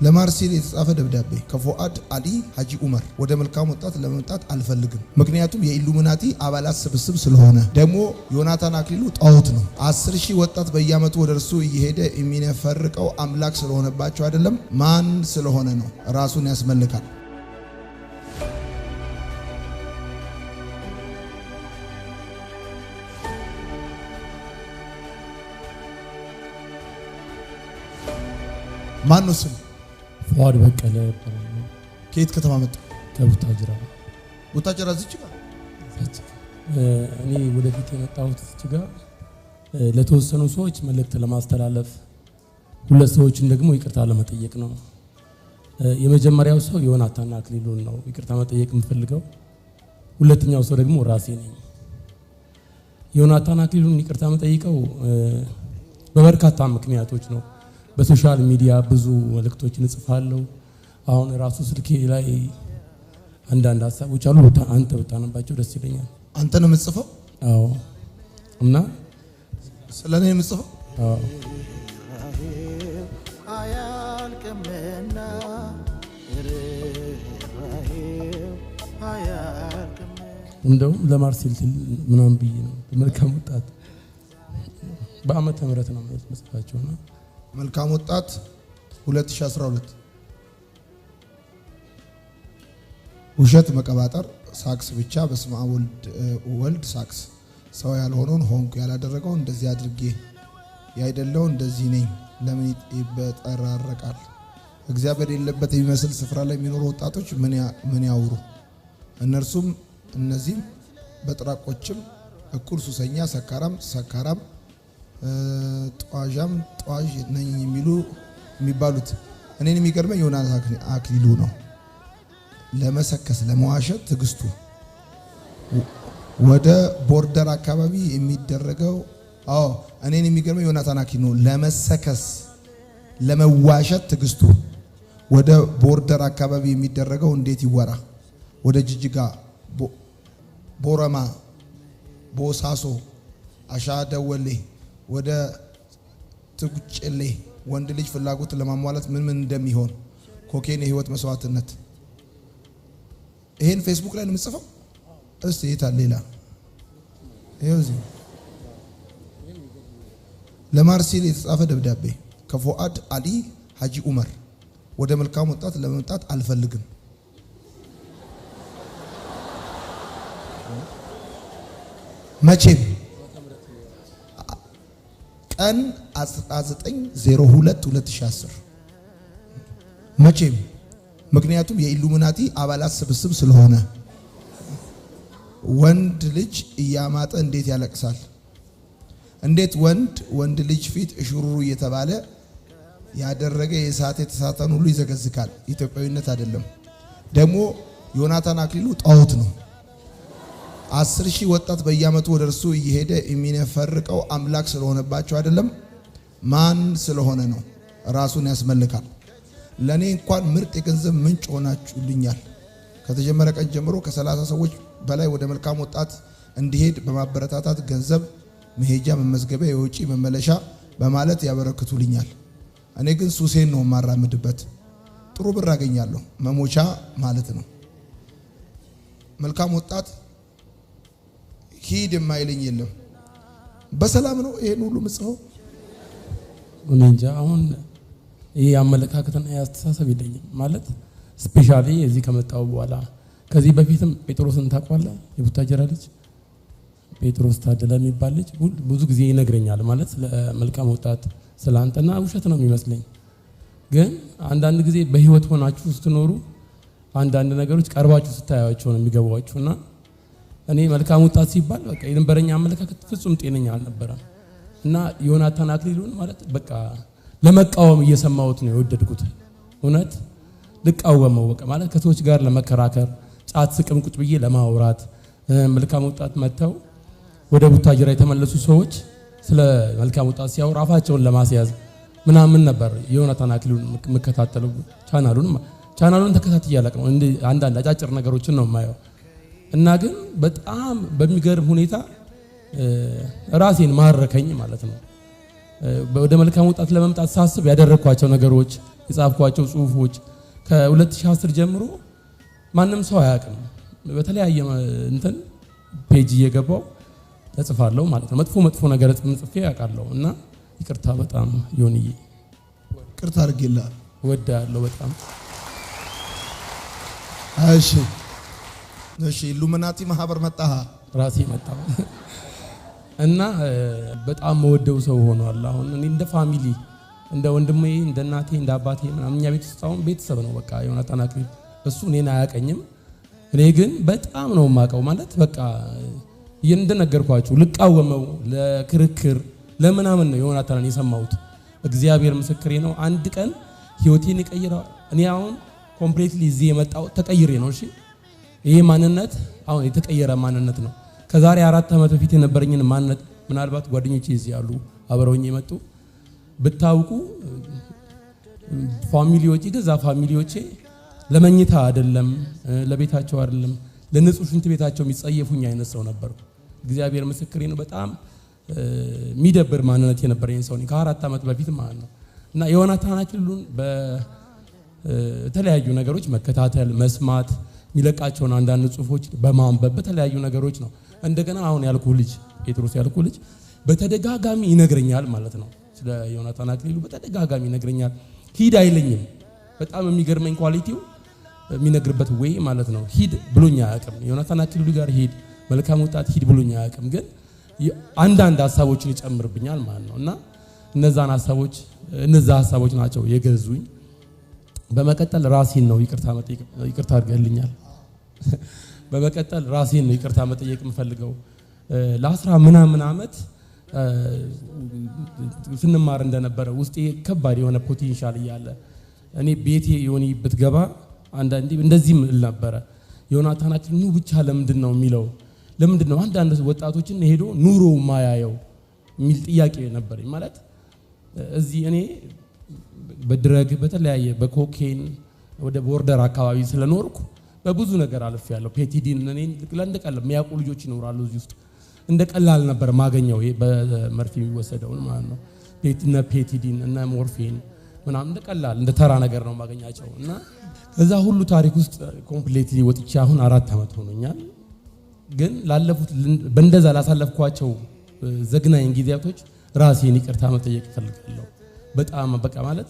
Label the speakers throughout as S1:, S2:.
S1: ለማርሴል የተጻፈ ደብዳቤ ከፎአድ አሊ ሀጂ ኡመር ወደ መልካም ወጣት ለመምጣት አልፈልግም። ምክንያቱም የኢሉሚናቲ አባላት ስብስብ ስለሆነ። ደግሞ ዮናታን አክሊሉ ጣዖት ነው። 10,000 ወጣት በየዓመቱ ወደ እርሱ እየሄደ የሚነፈርቀው አምላክ ስለሆነባቸው አይደለም፣ ማን ስለሆነ ነው። ራሱን ያስመልካል። ማን ነው ስሙ?
S2: ፉአድ በቀለ ይባላል።
S1: ከየት ከተማ መጣ?
S2: ከቡታጅራ።
S1: ቡታጅራ እዚህ ጋር
S2: እኔ ወደፊት የመጣሁት እዚህ ጋር ለተወሰኑ ሰዎች መልእክት ለማስተላለፍ፣ ሁለት ሰዎችን ደግሞ ይቅርታ ለመጠየቅ ነው። የመጀመሪያው ሰው ዮናታን አክሊሉን ነው ይቅርታ መጠየቅ የምፈልገው። ሁለተኛው ሰው ደግሞ ራሴ ነኝ። ዮናታን አክሊሉን ይቅርታ መጠየቀው በበርካታ ምክንያቶች ነው። በሶሻል ሚዲያ ብዙ መልእክቶችን እጽፋለሁ። አሁን ራሱ ስልኬ ላይ አንዳንድ ሀሳቦች አሉ። አንተ ብታነባቸው ደስ ይለኛል።
S1: አንተ ነው የምጽፈው?
S2: አዎ። እና
S1: ስለኔ ነው የምጽፈው?
S2: አዎ። እንደውም ለማርሴል ምናምን ብዬ ነው መልካም ወጣት በዓመተ ምህረት ነው መጽፋቸውና
S1: መልካም ወጣት 2012 ውሸት መቀባጠር ሳክስ ብቻ በስመ አብ ወልድ ሳክስ ሰው ያልሆነውን ሆንኩ ያላደረገው እንደዚህ አድርጌ ያይደለው እንደዚህ ነኝ ለምን ይበጠራረቃል? እግዚአብሔር የሌለበት የሚመስል ስፍራ ላይ የሚኖሩ ወጣቶች ምን ያውሩ? እነርሱም እነዚህም በጥራቆችም እኩል ሱሰኛ፣ ሰካራም ጧዣም ጧዥ ነኝ የሚባሉት። እኔን የሚገርመኝ ዮናታን አክሊሉ ነው። ለመሰከስ ለመዋሸት ትግስቱ ወደ ቦርደር አካባቢ የሚደረገው እኔን የሚገርመኝ ዮናታን አክሊሉ ነው። ለመሰከስ ለመዋሸት ትግስቱ ወደ ቦርደር አካባቢ የሚደረገው እንዴት ይወራ? ወደ ጅጅጋ፣ ቦረማ፣ ቦሳሶ፣ አሻደወሌ ወደ ትጉጭሌ ወንድ ልጅ ፍላጎት ለማሟላት ምን እንደሚሆን ኮኬን የህይወት መስዋዕትነት። ይሄን ፌስቡክ ላይ ነው የምጽፈው። እስቲ የታለ ሌላ? ይሄው እዚህ ለማርሴል የተጻፈ ደብዳቤ ከፎአድ አሊ ሀጂ ኡመር ወደ መልካም ወጣት ለመምጣት አልፈልግም። መቼም ቀን 19/02/2010 መቼም ምክንያቱም የኢሉሚናቲ አባላት ስብስብ ስለሆነ። ወንድ ልጅ እያማጠ እንዴት ያለቅሳል? እንዴት ወንድ ልጅ ፊት እሽሩሩ እየተባለ ያደረገ የተሳተን ሁሉ ይዘገዝካል። ኢትዮጵያዊነት አይደለም። ደግሞ ዮናታን አክሊሉ ጣዖት ነው። 10,000 ወጣት በየዓመቱ ወደ እርሱ እየሄደ የሚነፈርቀው አምላክ ስለሆነባቸው አይደለም፣ ማን ስለሆነ ነው። ራሱን ያስመልካል። ለኔ እንኳን ምርጥ የገንዘብ ምንጭ ሆናችሁልኛል። ከተጀመረ ቀን ጀምሮ ከ30 ሰዎች በላይ ወደ መልካም ወጣት እንዲሄድ በማበረታታት ገንዘብ መሄጃ፣ መመዝገቢያ፣ የውጪ መመለሻ በማለት ያበረክቱልኛል። እኔ ግን ሱሴን ነው የማራምድበት። ጥሩ ብር አገኛለሁ፣ መሞቻ ማለት ነው። መልካም ወጣት ሂድ የማይለኝ የለም። በሰላም ነው ይሄን ሁሉ ምጽፈው።
S2: እኔ እንጃ አሁን ይሄ አመለካከትና ያስተሳሰብ የለኝም ማለት ስፔሻሊ እዚህ ከመጣው በኋላ። ከዚህ በፊትም ጴጥሮስን ታውቀዋለህ? የቡታጀራ ልጅ ጴጥሮስ ታደለ የሚባል ልጅ ብዙ ጊዜ ይነግረኛል ማለት ለመልካም ወጣት ስላንተና ውሸት ነው የሚመስለኝ። ግን አንዳንድ ጊዜ በህይወት ሆናችሁ ስትኖሩ አንዳንድ ነገሮች ቀርባችሁ ስታያቸው ነው የሚገባዋችሁና እኔ መልካም ወጣት ሲባል በቃ የነበረኝ አመለካከት ፍጹም ጤነኛ አልነበረም እና ዮናታን አክሊሉን ማለት በቃ ለመቃወም እየሰማሁት ነው የወደድኩት። እውነት ልቃወመው በቃ ማለት ከሰዎች ጋር ለመከራከር ጫት ስቅም ቁጭ ብዬ ለማውራት መልካም ወጣት መተው ወደ ቡታጅራ የተመለሱ ሰዎች ስለ መልካም ወጣት ሲያወሩ አፋቸውን ለማስያዝ ምናምን ነበር ዮናታን አክሊሉን መከታተለው። ቻናሉን ተከታትዬ አላውቅም። አንዳንድ አጫጭር ነገሮችን ነው የማየው እና ግን በጣም በሚገርም ሁኔታ ራሴን ማረከኝ ማለት ነው። ወደ መልካም ወጣት ለመምጣት ሳስብ ያደረኳቸው ነገሮች የጻፍኳቸው ጽሁፎች ከ2010 ጀምሮ ማንም ሰው አያውቅም። በተለያየ እንትን ፔጅ እየገባው እጽፋለሁ ማለት ነው። መጥፎ ነገር ጽፌ ያውቃለሁ እና ይቅርታ በጣም ዮኒዬ
S1: ይቅርታ አድርጌልሃል።
S2: እወድሃለሁ በጣም።
S1: እሺ ኢሉሚናቲ ማህበር መጣህ?
S2: ራሴ መጣሁ እና በጣም መወደው ሰው ሆኗል። አሁን እኔ እንደ ፋሚሊ እንደ ወንድሜ እንደ እናቴ እንደ አባቴ ምናምን እኛ ቤት ውስጥ አሁን ቤተሰብ ነው በቃ ዮናታን አክሊሉ። እሱ እኔን አያውቀኝም፣ እኔ ግን በጣም ነው የማውቀው። ማለት በቃ እንደነገርኳችሁ ልቃወመው ለክርክር ለምናምን ነው ዮናታንን የሰማሁት። እግዚአብሔር ምስክሬ ነው። አንድ ቀን ህይወቴን ይቀይራል። እኔ አሁን ኮምፕሊትሊ እዚህ የመጣው ተቀይሬ ነው። እሺ ይሄ ማንነት አሁን የተቀየረ ማንነት ነው። ከዛሬ 4 ዓመት በፊት የነበረኝን ማንነት ምናልባት ጓደኞቼ እዚህ ያሉ አብረውኝ የመጡ ብታውቁ ፋሚሊዎቼ ገዛ ፋሚሊዎቼ ለመኝታ አይደለም ለቤታቸው አይደለም ለንጹህ ሽንት ቤታቸው የሚጸየፉኝ አይነት ሰው ነበር። እግዚአብሔር ምስክሬ ነው። በጣም የሚደብር ማንነት የነበረኝ ሰው ነኝ ከ4 ዓመት በፊት ማለት ነው። እና ዮናታን አክሊሉን በተለያዩ ነገሮች መከታተል መስማት የሚለቃቸውን አንዳንድ ጽሁፎች በማንበብ በተለያዩ ነገሮች ነው። እንደገና አሁን ያልኩ ልጅ ጴጥሮስ ያልኩ ልጅ በተደጋጋሚ ይነግረኛል ማለት ነው። ስለ ዮናታን አክሊሉ በተደጋጋሚ ይነግረኛል። ሂድ አይለኝም። በጣም የሚገርመኝ ኳሊቲው የሚነግርበት ወይ ማለት ነው። ሂድ ብሎኛ አያውቅም። ዮናታን አክሊሉ ጋር ሂድ መልካም ወጣት ሂድ ብሎኛ አያውቅም። ግን አንዳንድ ሀሳቦችን ይጨምርብኛል ማለት ነው። እና እነዛ ሀሳቦች ናቸው የገዙኝ። በመቀጠል ራሴን ነው ይቅርታ አድርገልኛል። በመቀጠል ራሴን ነው ይቅርታ መጠየቅ የምፈልገው። ለ10 ምናምን ዓመት ስንማር እንደነበረ ውስጤ ከባድ የሆነ ፖቴንሻል እያለ እኔ ቤቴ ዮኒ ብትገባ አንዳንዴ እንደዚህም እል ነበረ። ዮናታን አክሊሉ ብቻ ለምንድን ነው የሚለው? ለምንድን ነው አንዳንድ ወጣቶችን ሄዶ ኑሮ ማያየው የሚል ጥያቄ ነበረኝ። ማለት እዚህ እኔ በድረግ በተለያየ በኮኬን ወደ ቦርደር አካባቢ ስለኖርኩ በብዙ ነገር አልፌያለሁ። ፔቲዲን እኔን ለእንደቀላል የሚያውቁ ልጆች ይኖራሉ እዚህ ውስጥ እንደቀላል ነበር ማገኘው። ይሄ በመርፌ የሚወሰደውን ማለት ነው። ፔቲዲን እና ሞርፊን ምናምን እንደቀላል እንደ ተራ ነገር ነው ማገኛቸው። እና ከዛ ሁሉ ታሪክ ውስጥ ኮምፕሊትሊ ወጥቼ አሁን 4 ዓመት ሆኖኛል። ግን ላለፉት በእንደዛ ላሳለፍኳቸው ዘግናኝ ጊዜያቶች ራሴን ይቅርታ መጠየቅ እፈልጋለሁ። በጣም በቃ ማለት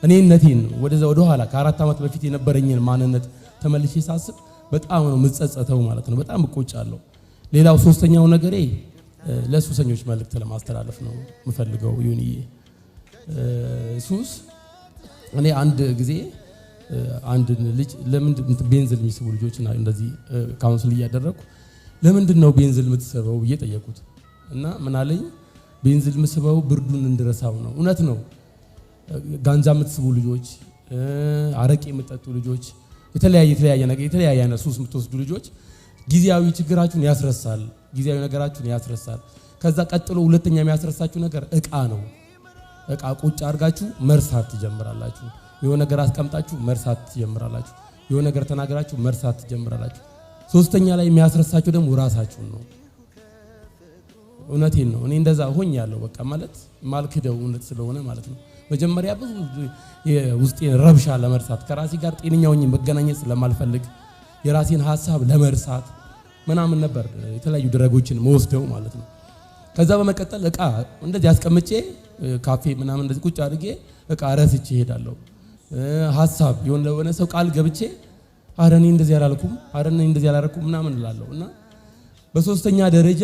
S2: እኔነቴን ወደ ኋላ ከ4 ዓመት በፊት የነበረኝን ማንነት ተመልሼ ሳስብ በጣም ነው የምጸጸተው ማለት ነው። በጣም እቆጫለሁ። ሌላው ሶስተኛው ነገሬ ለሱሰኞች መልእክት ለማስተላለፍ ነው የምፈልገው። ዮኒዬ ሱስ እኔ አንድ ጊዜ አንድ ልጅ ለምንድን ቤንዝል የሚስቡ ልጆችና እንደዚህ ካውንስል እያደረኩ ለምንድን ነው ቤንዝል የምትስበው ብዬ ጠየቁት። እና ምን አለኝ? ቤንዝል የምስበው ብርዱን እንድረሳው ነው። እውነት ነው። ጋንጃ የምትስቡ ልጆች፣ አረቄ የምትጠጡ ልጆች፣ የተለያየ ነገር የተለያየ አይነት ሱስ የምትወስዱ ልጆች ጊዜያዊ ችግራችሁን ያስረሳል፣ ጊዜያዊ ነገራችሁን ያስረሳል። ከዛ ቀጥሎ ሁለተኛ የሚያስረሳችሁ ነገር እቃ ነው። እቃ ቁጭ አድርጋችሁ መርሳት ትጀምራላችሁ። የሆነ ነገር አስቀምጣችሁ መርሳት ትጀምራላችሁ። የሆነ ነገር ተናገራችሁ መርሳት ትጀምራላችሁ። ሶስተኛ ላይ የሚያስረሳችሁ ደግሞ ራሳችሁን ነው። እውነቴን ነው። እኔ እንደዛ ሆኛለሁ። በቃ ማለት ማልክደው እውነት ስለሆነ ማለት ነው። መጀመሪያ ብዙ ውስጤን ረብሻ ለመርሳት ከራሴ ጋር ጤነኛ ሆኜ መገናኘት ስለማልፈልግ የራሴን ሀሳብ ለመርሳት ምናምን ነበር የተለያዩ ድረጎችን መወስደው ማለት ነው። ከዛ በመቀጠል እቃ እንደዚህ አስቀምጬ ካፌ ምናምን እንደዚህ ቁጭ አድርጌ እቃ ረስቼ እሄዳለሁ። ሀሳብ የሆነ ሰው ቃል ገብቼ አረኔ እንደዚህ አላልኩም አረኔ እንደዚህ አላረኩም ምናምን እላለሁ። እና በሶስተኛ ደረጃ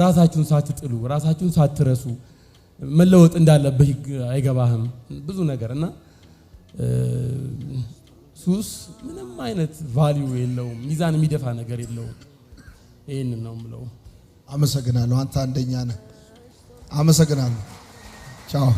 S2: ራሳችሁን ሳትጥሉ ራሳችሁን ሳትረሱ መለወጥ እንዳለብህ አይገባህም ብዙ ነገር። እና ሱስ ምንም አይነት ቫልዩ የለውም፣ ሚዛን የሚደፋ ነገር የለውም። ይሄንን ነው የምለው።
S1: አመሰግናለሁ። አንተ አንደኛ ነህ። አመሰግናለሁ። ቻው